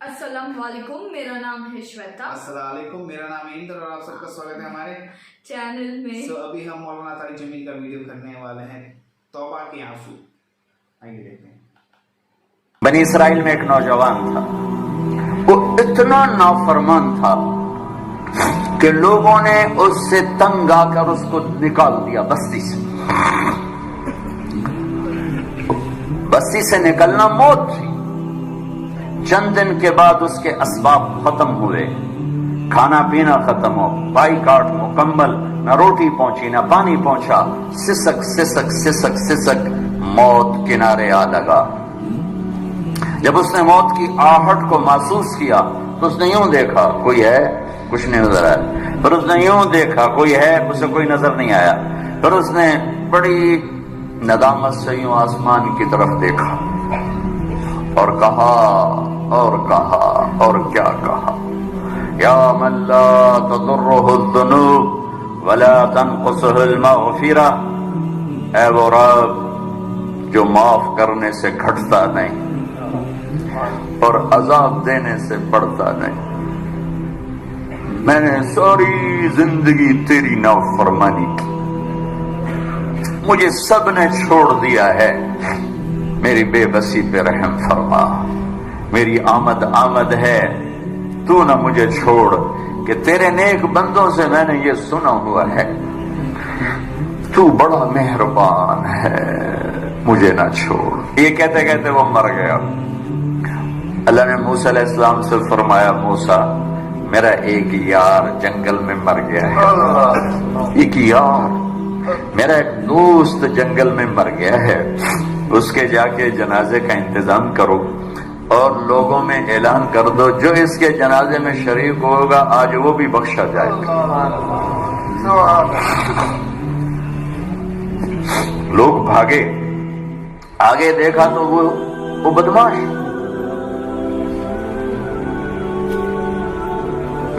अस्सलाम वालेकुम, मेरा नाम है श्वेता। अस्सलाम वालेकुम, मेरा नाम है इंद्र और आप सबका स्वागत है हमारे चैनल में। अभी हम मौलाना तारिक जमील का वीडियो करने वाले हैं, तौबा के आंसू। आइए देखते हैं। बनी इसराइल में एक नौजवान था, वो इतना नाफरमान था कि लोगों ने उससे तंग आकर उसको निकाल दिया बस्ती से। बस्ती से निकलना मौत थी। चंद दिन के बाद उसके असबाब खत्म हुए, खाना पीना खत्म हो, बाईकाट मुकम्मल, न रोटी पहुंची न पानी पहुंचा, सिसक सिसक सिसक सिसक मौत किनारे आ लगा। जब उसने मौत की आहट को महसूस किया तो उसने यूं देखा कोई है, कुछ नहीं नजर आया। फिर उसने यूं देखा कोई है, उसे कोई नजर नहीं आया। फिर उसने बड़ी नदामत से यूं आसमान की तरफ देखा और कहा और क्या कहा, या मन ला तदुर्रुहु ज़ुनूब वला तनक़ुसुहुल मग़फ़िरा, ऐ वो रब जो माफ करने से घटता नहीं और अजाब देने से बढ़ता नहीं। मैंने सारी जिंदगी तेरी नाफरमानी की, मुझे सब ने छोड़ दिया है। मेरी बेबसी पे रहम फरमा, मेरी आमद है, तू न मुझे छोड़ कि तेरे नेक बंदों से मैंने ये सुना हुआ है, तू बड़ा मेहरबान है, मुझे ना छोड़। ये कहते कहते वो मर गया। अल्लाह ने मूसा अलैहिस्सलाम से फरमाया, मूसा मेरा एक यार जंगल में मर गया है, एक यार मेरा एक दोस्त जंगल में मर गया है, उसके जाके जनाजे का इंतजाम करो और लोगों में ऐलान कर दो जो इसके जनाजे में शरीक होगा आज वो भी बख्शा जाएगा। लोग भागे, आगे देखा तो वो बदमाश।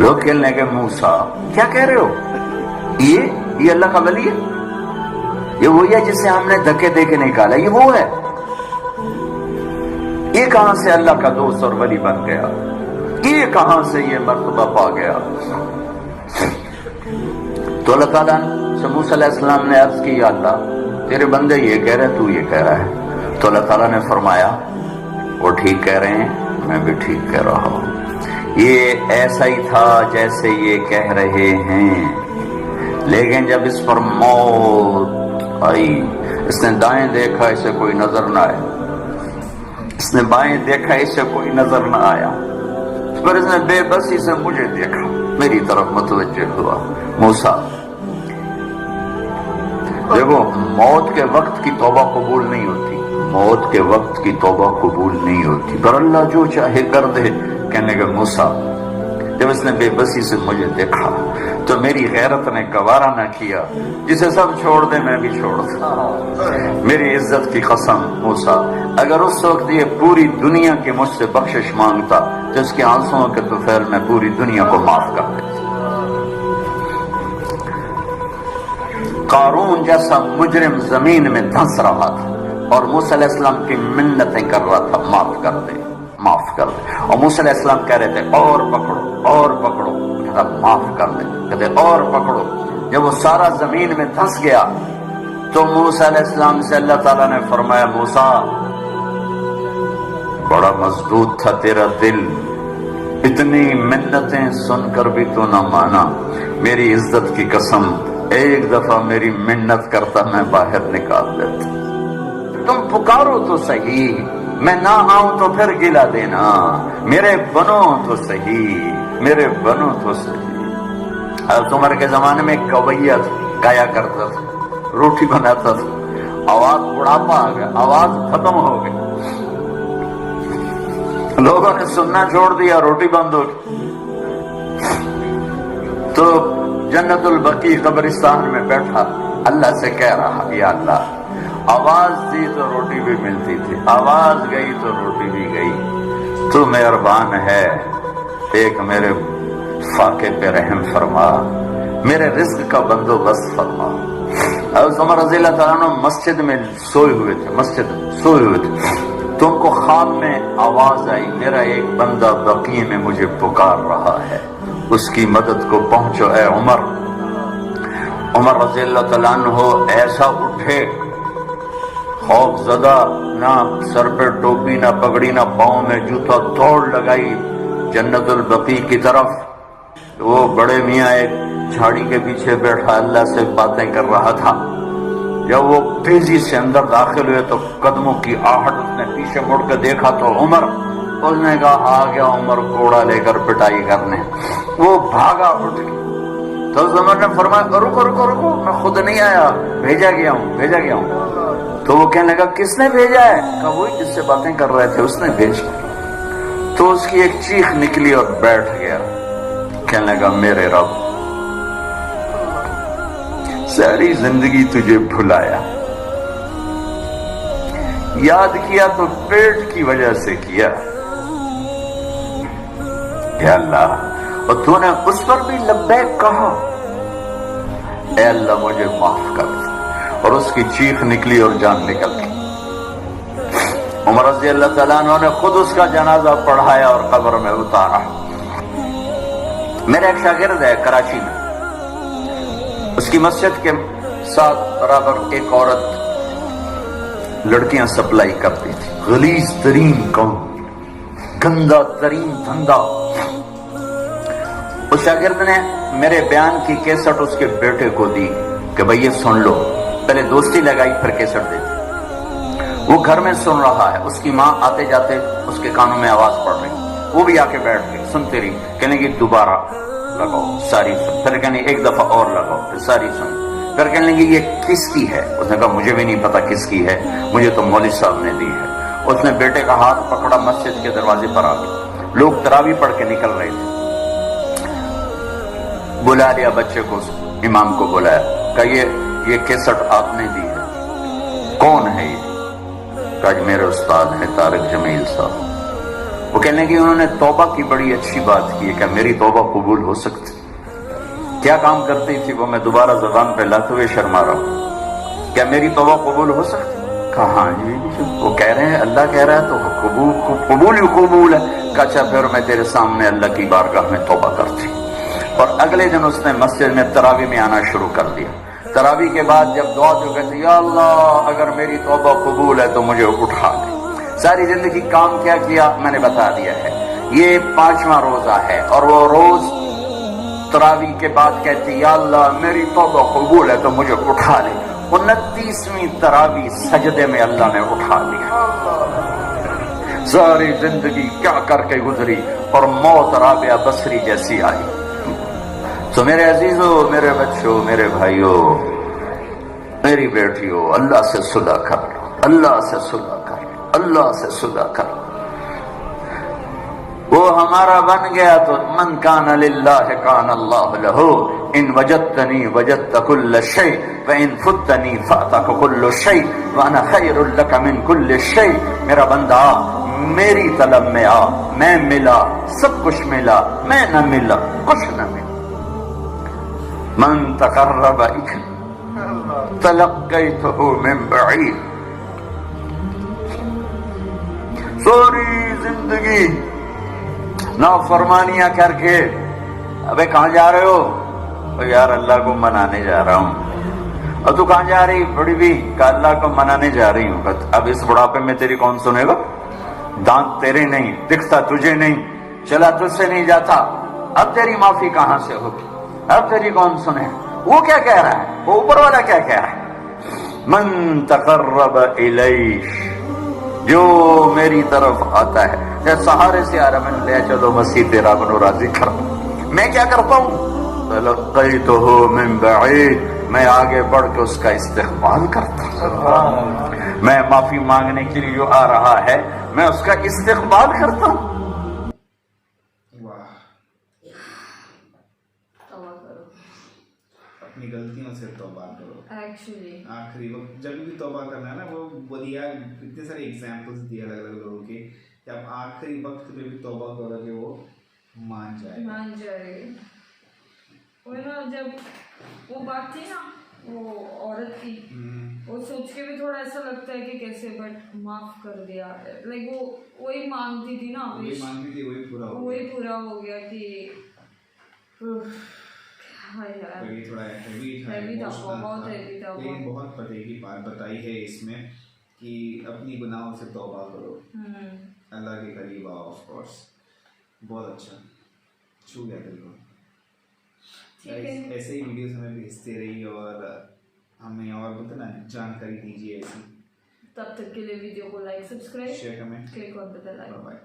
लोग कहने लगे, मूसा क्या कह रहे हो, ये अल्लाह का वली है, ये वही है जिसे हमने धक्के दे के निकाला, ये वो है, ये कहां से अल्लाह का दोस्त और वली बन गया, ये कहां से ये मर्तबा पा गया। तो अल्लाह ताला से मूसा अलैहिस्सलाम ने अर्ज की, या अल्लाह तेरे बंदे ये कह रहे, तू ये कह रहा है। तो अल्लाह ताला ने फरमाया, वो ठीक कह रहे हैं, मैं भी ठीक कह रहा हूं। ये ऐसा ही था जैसे ये कह रहे हैं, लेकिन जब इस पर मौत आई, इसने दाएं देखा इसे कोई नजर न आया, इसने बाएं देखा इसे कोई नजर न आया, पर इसने बेबसी से मुझे देखा, मेरी तरफ मुतवज्जे हुआ। मूसा देखो, मौत के वक्त की तौबा कबूल नहीं होती, मौत के वक्त की तौबा कबूल नहीं होती, पर अल्लाह जो चाहे कर दे। कहने के मूसा जब इसने बेबसी से मुझे देखा तो मेरी गैरत ने गवारा न किया, जिसे सब छोड़ दे मैं भी छोड़ दूं। मेरी इज्जत की कसम मूसा, अगर उस वक्त ये पूरी दुनिया की मुझसे बख्शिश मांगता तो इसके आंसुओं के तुफैल में पूरी दुनिया को माफ कर देता। कारून जैसा मुजरिम जमीन में धंस रहा था और मूसा अलैहिस्सलाम की मिन्नतें कर रहा था, माफ कर दे, माफ कर दे। और मूसा अलैहिस्सलाम कह रहे थे और पकड़ो, कहता माफ कर दे, कहते और पकड़ो। जब वो सारा जमीन में धंस गया तो मूसा अलैहिस्सलाम से अल्लाह ताला ने फरमाया, मूसा बड़ा मजबूत था तेरा दिल, इतनी मिन्नतें सुनकर भी तो न माना, मेरी इज्जत की कसम एक दफा मेरी मिन्नत करता मैं बाहर निकाल देता। तुम पुकारो तो सही, मैं ना आऊं तो फिर गिला देना, मेरे बनो तो सही, मेरे बनो तो सही। हज़रत उमर के जमाने में गवैया गाया करता था, रोटी बनाता था, आवाज बुढ़ापा आ गया, आवाज खत्म हो गई, लोगों ने सुनना छोड़ दिया, रोटी बंद हो गई। तो जन्नतुल बकी कब्रिस्तान में बैठा अल्लाह से कह रहा, या अल्लाह आवाज दी तो रोटी भी मिलती थी, आवाज गई तो रोटी भी गई, तू मेहरबान है, एक मेरे फाके पे रहम फरमा, मेरे रिज्क का बंदोबस्त फरमा। हज़रत उमर रज़ियल्लाहु ताला अन्हु मस्जिद में सोए हुए थे, تو ان کو خواب میں آواز آئی میرا ایک بندہ بقیع میں مجھے پکار رہا ہے، اس کی مدد کو پہنچو اے عمر۔ عمر رضی اللہ تعالیٰ عنہ ایسا اٹھے، خوف زدہ، نہ سر پہ ٹوپی نہ پگڑی نہ پاؤں میں جوتا، دوڑ لگائی جنت البقیع کی طرف۔ وہ بڑے میاں ایک جھاڑی کے پیچھے بیٹھا اللہ سے باتیں کر رہا تھا۔ جب وہ تیزی سے اندر داخل ہوئے تو قدموں کی آہٹ، اس نے پیچھے مڑ کے دیکھا تو عمر، اس نے کہا آ گیا عمر گھوڑا لے کر پٹائی کرنے۔ وہ بھاگا اٹھ گیا تو عمر نے فرمایا رکو رکو رکو، میں خود نہیں آیا، بھیجا گیا ہوں۔ تو وہ کہنے لگا کس نے بھیجا ہے؟ کہا وہی جس سے باتیں کر رہے تھے اس نے بھیجا۔ تو اس کی ایک چیخ نکلی اور بیٹھ گیا، کہنے لگا میرے رب ساری زندگی تجھے بھلایا، یاد کیا تو پیٹ کی وجہ سے کیا، یا اللہ، اور تو نے اس پر بھی لبیک کہا، اے اللہ مجھے معاف کر۔ اور اس کی چیخ نکلی اور جان نکل گئی۔ عمر رضی اللہ تعالیٰ عنہ نے خود اس کا جنازہ پڑھایا اور قبر میں اتارا۔ میرا ایک شاگرد ہے کراچی میں، اس کی مسجد کے ساتھ برابر ایک عورت لڑکیاں سپلائی کرتی تھی، غلیظ ترین کام، گندا ترین دھندا۔ اس شاگرد نے میرے بیان کی کیسٹ اس کے بیٹے کو دی کہ بھئی یہ سن لو، پہلے دوستی لگائی پھر کیسٹ دی۔ وہ گھر میں سن رہا ہے، اس کی ماں آتے جاتے اس کے کانوں میں آواز پڑ رہی، وہ بھی آ کے بیٹھ گئی سنتی رہی، کہنے کی دوبارہ لگاؤ ساری سن، پھر کہنے ایک دفعہ اور لگاؤ، پھر ساری سن، پھر کہنے لگی یہ کس کی ہے؟ اس نے کہا مجھے بھی نہیں پتا کس کی ہے، مجھے تو مولوی صاحب نے دی ہے۔ اس نے بیٹے کا ہاتھ پکڑا، مسجد کے دروازے پر آ گئے، لوگ تراویح پڑھ کے نکل رہے تھے، بلا لیا بچے کو، امام کو بلایا، کہا یہ کیسٹ آپ نے دی ہے، کون ہے یہ؟ کہا میرے استاد ہیں طارق جمیل صاحب۔ وہ کہنے کی انہوں نے توبہ کی بڑی اچھی بات کی ہے، کہ میری توبہ قبول ہو سکتی؟ کیا کام کرتی تھی وہ؟ میں دوبارہ زبان پہ لاتے ہوئے شرما رہا ہوں، کیا میری توبہ قبول ہو سکتی؟ کہا ہاں جی، وہ کہہ رہے ہیں اللہ کہہ رہا ہے تو قبول ہی قبول ہے۔ کہا اچھا پھر میں تیرے سامنے اللہ کی بارگاہ میں توبہ کرتی۔ اور اگلے دن اس نے مسجد میں تراویح میں آنا شروع کر دیا۔ تراویح کے بعد جب دعا جو کہتے یا اللہ اگر میری توبہ قبول ہے تو مجھے اٹھا دے۔ ساری زندگی کام کیا کیا میں نے بتا دیا ہے۔ یہ 5واں روزہ ہے اور وہ روز تراویح کے بعد کہتی یا اللہ میری توبہ قبول ہے تو مجھے اٹھا لے۔ 29ویں تراویح سجدے میں اللہ نے اٹھا لیا۔ ساری زندگی کیا کر کے گزری اور موت رابعہ بصری جیسی آئی۔ تو میرے عزیزو، میرے بچوں، میرے بھائیوں، میری بیٹیوں، اللہ سے صلح کر لو، اللہ سے صلح کر لو، اللہ سے صلح کر لو۔ وہ ہمارا بن گیا تو من کان للہ کان اللہ لہ، ان وجدتنی وجدت کل شیء وان فتنی فاتک کل شیء وانا خیر لک من کل شیء۔ میرا بندہ میری طلب میں آ، میں ملا، سب کچھ ملا، میں نہ ملا کچھ نہ ملا۔ من تقرب تلقیتہ من بعید۔ ساری زندگی نافرمانیاں کر کے ابے کہاں جا رہے ہو؟ یار اللہ کو منانے جا رہا ہوں۔ اور تو کہاں جا رہی بڑی بھی؟ کہ اللہ کو منانے جا رہی ہوں۔ اب اس بڑھاپے میں تیری کون سنے گا؟ دانت تیرے نہیں، دکھتا تجھے نہیں، چلا تجھ سے نہیں جاتا، اب تیری معافی کہاں سے ہوگی؟ اب تیری کون سنے؟ وہ کیا کہہ رہا ہے؟ وہ اوپر والا کیا کہہ رہا ہے؟ من تقرب الیہ، جو میری طرف آتا ہے، جب سہارے سے آ رہا میں لے چلو مسیح تیرا بنو راضی کر، میں کیا کرتا ہوں؟ تلقیتہ من بعید، میں آگے بڑھ کے اس کا استقبال کرتا ہوں۔ میں معافی مانگنے کے لیے جو آ رہا ہے میں اس کا استقبال کرتا ہوں۔ توبہ کرو، اپنی غلطیوں سے توبہ کرو۔ ایکچولی آخری وقت جب بھی توبہ کرنا ہے نا، وہ دیا اتنے سارے ایگزامپلس دیے الگ الگ لوگوں کے، جب آخری وقت پہ بھی توبہ کرو گے وہ مان جائے۔ مان جائے۔ وہ نا جب وہ بات تھی نا वो औरत की, वो सोच के भी थोड़ा ऐसा लगता है कि कैसे, बट माफ कर दिया। लाइक वो वही मांगती थी ना, वही मांगती थी, वही पूरा हो वही गया। पूरा हो गया कि हाँ यार, तो ये थोड़ा हैवी था, Heavy था, emotional बहुत heavy था, लेकिन बहुत। बहुत पते की बात बताई है इसमें कि अपनी गुनाहों से तौबा करो, अल्लाह के करीब आओ। ऑफ कोर्स बहुत अच्छा, छू गया दिल को। ठीक है। ऐसे ही वीडियोस हमें भेजते रहिए और हमें और बोलते ना जानकारी दीजिए ऐसी। तब तक के लिए वीडियो को like, subscribe, share, comment, click on the bell icon. Bye bye.